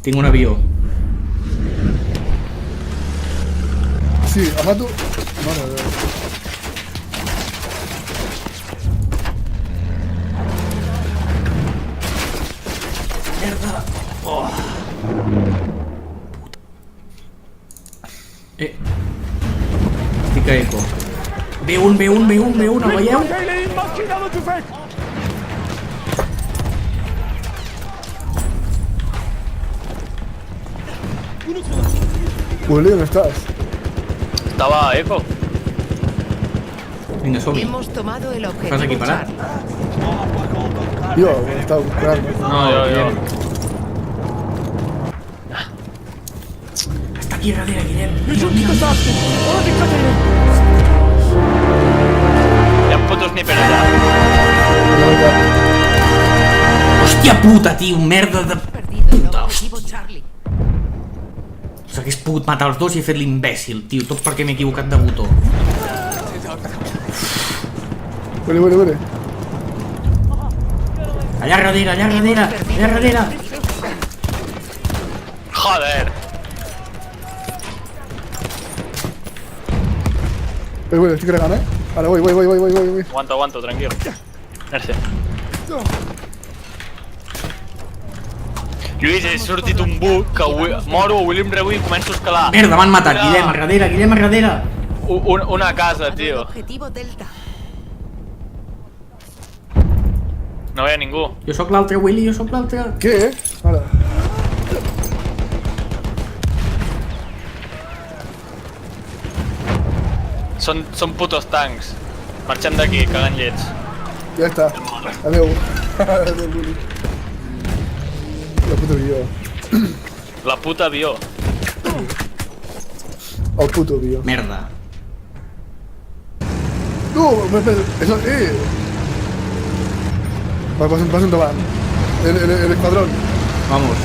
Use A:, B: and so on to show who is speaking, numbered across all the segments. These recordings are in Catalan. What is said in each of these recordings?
A: Tinc un avió.
B: Sí, amato... Mare de Déu.
A: Merda! Oh! Estic a eco. B1, B1, B1, B1, el veieu?
B: Willy, on estàs?
C: Estaba a eco.
A: Vinga, som-hi.
D: Hemos tomado el
A: Què fas aquí
D: objetivo
A: parat?
D: Charlie.
B: Jo, estava curant.
A: No,
C: jo.
A: Guillem. Està aquí darrere, Guillem.
C: Hi ha un puto sniper allà.
A: Hòstia puta, tio, merda de...
D: Perdido el objetivo Charlie.
A: S'hagués pogut matar els dos i he fet l'imbècil, tio. Tot perquè m'he equivocat de botó.
B: Vale.
A: Allà darrere, allà darrere, allà darrere.
C: Joder.
B: Estic carregant, Ara voy.
C: Aguanto, tranquil. Merci. Lluís, he sortit un bug que moro a William Rebu i començo a escalar.
A: Merda, m'han matat, Guillem, a darrere, Guillem, a darrere.
C: Una casa,
D: El
C: tio.
D: objetivo Delta.
C: No veia ningú.
A: Jo sóc l'altre, Willy, jo sóc l'altre.
B: Què? Ara.
C: Són putos tancs. Marxem d'aquí, cagant llets.
B: Ja està. Adéu. Adéu, Willy. La puta avió.
C: La puta avió.
B: El puto avió.
A: Merda.
B: No, eso, Vas endavant. El esquadrón.
A: Vamos.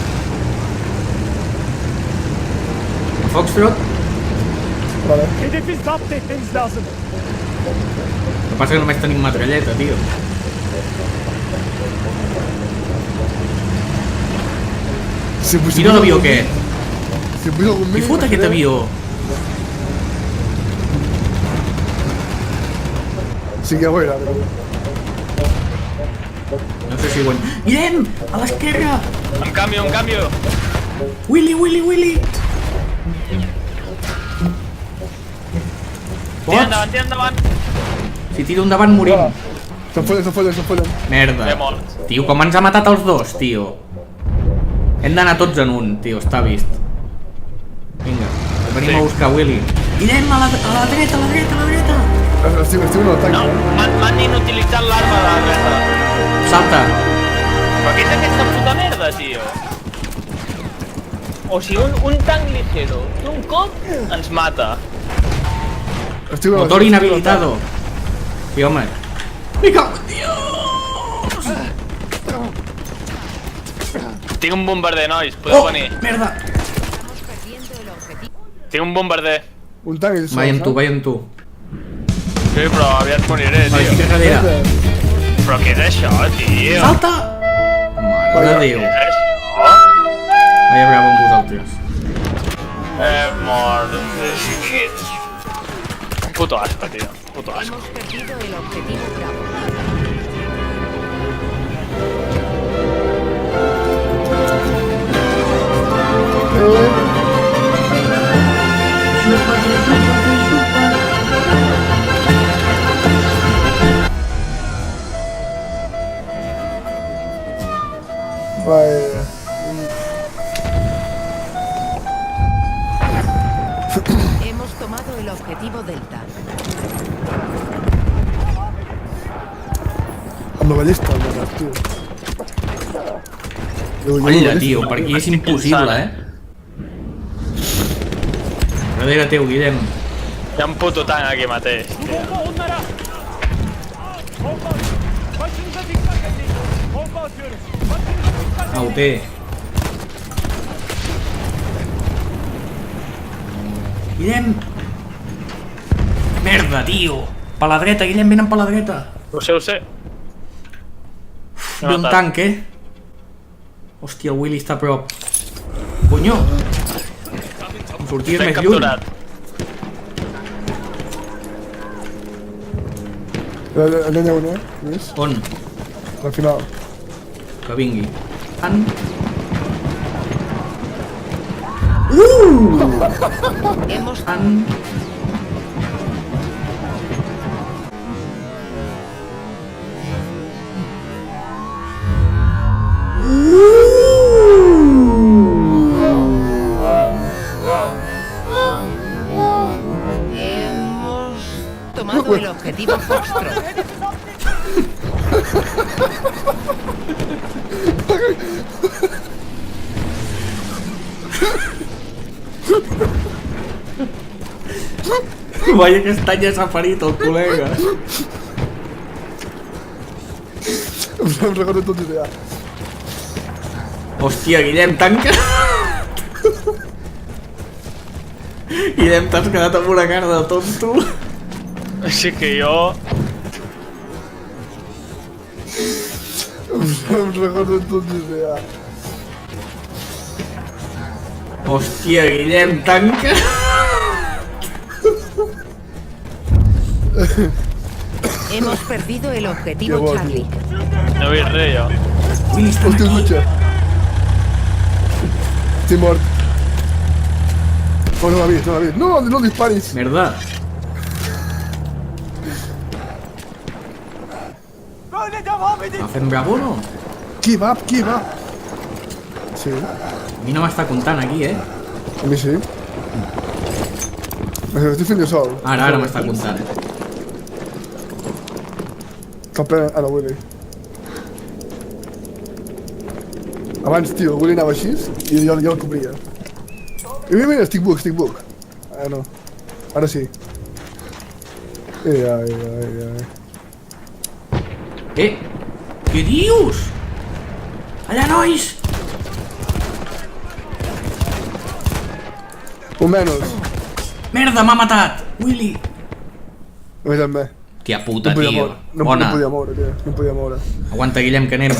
A: A Foxtrot.
B: Vale.
A: El que passa que només tenim metralleta, tio. Mira l'avió aquest.
B: Si puja algun
A: Qui fot aquest avió?
B: Sí que ja ho era, però...
A: No sé si ho hem... Guillem! A l'esquerra!
C: Em canvio.
A: Willy!
C: Tira endavant.
A: Si tiro endavant morim.
B: Se'n follen.
A: Merda.
C: M'he mort.
A: Tio, com ens ha matat els dos, tio. Hem d'anar tots en un, tio, està vist. Vinga, venim a buscar Willy. Guillem, a la dreta.
B: Estic en el tanc,
C: No, m'han inutilitzat l'arma de la dreta.
A: Salta.
C: Però què és aquesta puta merda, tio? O sigui, un tanc ligero d'un cop ens mata.
A: Motor inhabilitado. Sí, home. Me cago en Dios.
C: Tinc un bombarder, nois, podeu venir.
A: Merda.
D: Estamos perdiendo el objetivo.
C: Tinc un bombarder.
B: Un tanc i
A: Vaig amb tu.
C: Sí, però aviat moriré,
A: Vale,
C: tio.
A: estic darrere.
C: Però què és això, tio?
A: Salta! Mare de Déu.
C: Què és això?
A: Vaig a bravo amb vosaltres.
C: Mort. Puto asco, tio. Puto asco.
D: Hemos perdido el objetivo Bravo.
B: Vaya.
D: Hemos tomado el objetivo Delta.
B: Amb la ballesta, el mercat, tio.
A: Hola, tio, per aquí és impossible, Darrere teu, Guillem.
C: Hi ha un puto tanc aquí mateix, tio.
A: Ho té. Guillem! Merda, tio! Per la dreta, Guillem, venen per la dreta.
C: Ho sé.
A: Ve un tanc, Hòstia, el Willy està a prop. Conyo! Em sorties
C: T'he
A: més lluny.
C: capturat.
B: Allà n'hi ha un, Lluís?
A: On?
B: Al final.
A: Que vingui. En...
D: Hemos
A: En...
D: tomado el objetivo Foxtrot.
A: Vaya castanya s'ha ferit el col·lega.
B: Em recordo tot ja.
A: Hòstia, Guillem, tanca! Guillem, t'has quedat amb una cara de tonto.
C: Així que jo...
B: Em recordo tot ja.
A: Hòstia, Guillem, tanca!
D: Hemos perdido el objetivo
B: Qué bueno.
D: Charlie.
C: No he vist res, jo.
B: Hòstia, el cotxe. Estic mort. Oh, no m'ha vist, no m'ha vist. No, no disparis.
A: Merda. M'ha fet un bravo o no?
B: Qui va? Sí,
A: A mi no m'està comptant aquí, eh?
B: a mi sí. Estic fent jo sol.
A: Ara m'està comptant.
B: Te'l pren ara, Willy. Abans, tio, el Willy anava així i jo el cobria. I mira, estic buc. Ah, no. Ara sí. Ai.
A: Què dius? Allà, nois!
B: Un menys.
A: Merda, m'ha matat! Willy!
B: A mi també.
A: Tia puta,
B: No em podia
A: tio.
B: moure. No
A: Bona.
B: em podia moure, tio. No em podia moure.
A: Aguanta, Guillem, que anem.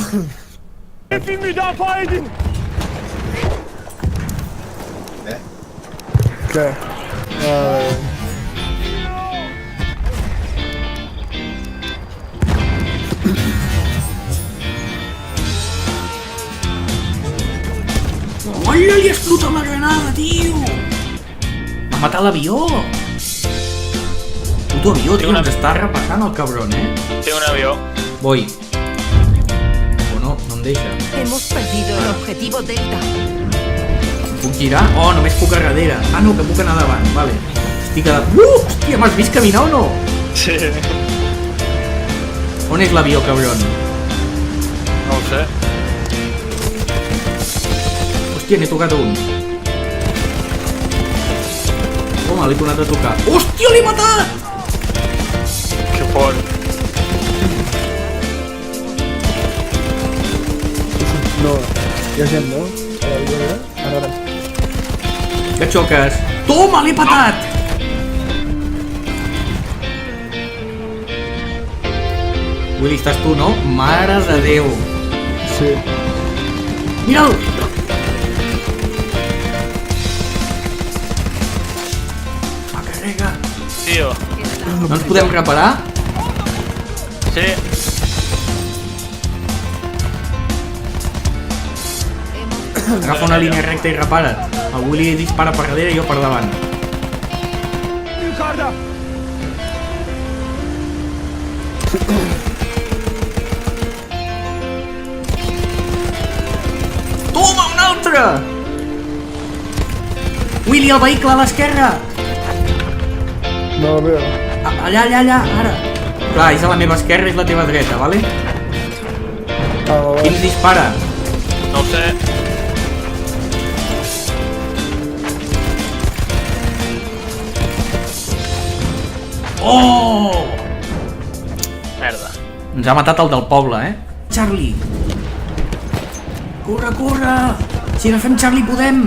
B: Què?
A: Hola, li explota la granada, tio! M'ha matat l'avió! Puto avió, tio, ens està repassant el cabron, eh?
C: Té un avió.
A: Voy. O no, no em deixa.
D: Hemos perdido el objetivo Delta.
A: Puc girar? Oh, només puc a darrere. Ah, no, que puc anar davant, vale. Estic a... Hòstia, m'has vist caminar o no?
C: Sí.
A: On és l'avió, cabron?
C: No ho sé.
A: Hòstia, n'he tocat un. Home, l'he tornat a tocar. Hòstia, l'he matat!
C: Que fort.
B: No, hi ha gent, no? A la vida, ara.
A: Que xoques. Toma, l'he patat! Willy, estàs tu, no? Mare de Déu.
B: Sí.
A: Mira'l! Va, carrega.
C: Tio.
A: No ens podem reparar?
C: Sí.
A: Agafa una línia recta i repara't. El Willy dispara per darrere i jo per davant. Toma, un altre! Willy, el vehicle a l'esquerra!
B: No la veo.
A: Allà, ara. Clar, és a la meva esquerra i és la teva dreta, vale?
B: Ah, va.
A: Qui ens dispara?
C: No ho sé.
A: Oh!
C: Merda.
A: Ens ha matat el del poble, eh? Charlie! Corre! Si agafem Charlie podem!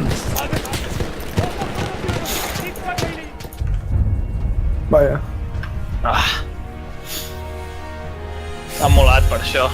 B: Vaja.
C: Ah. M'ha molat per això.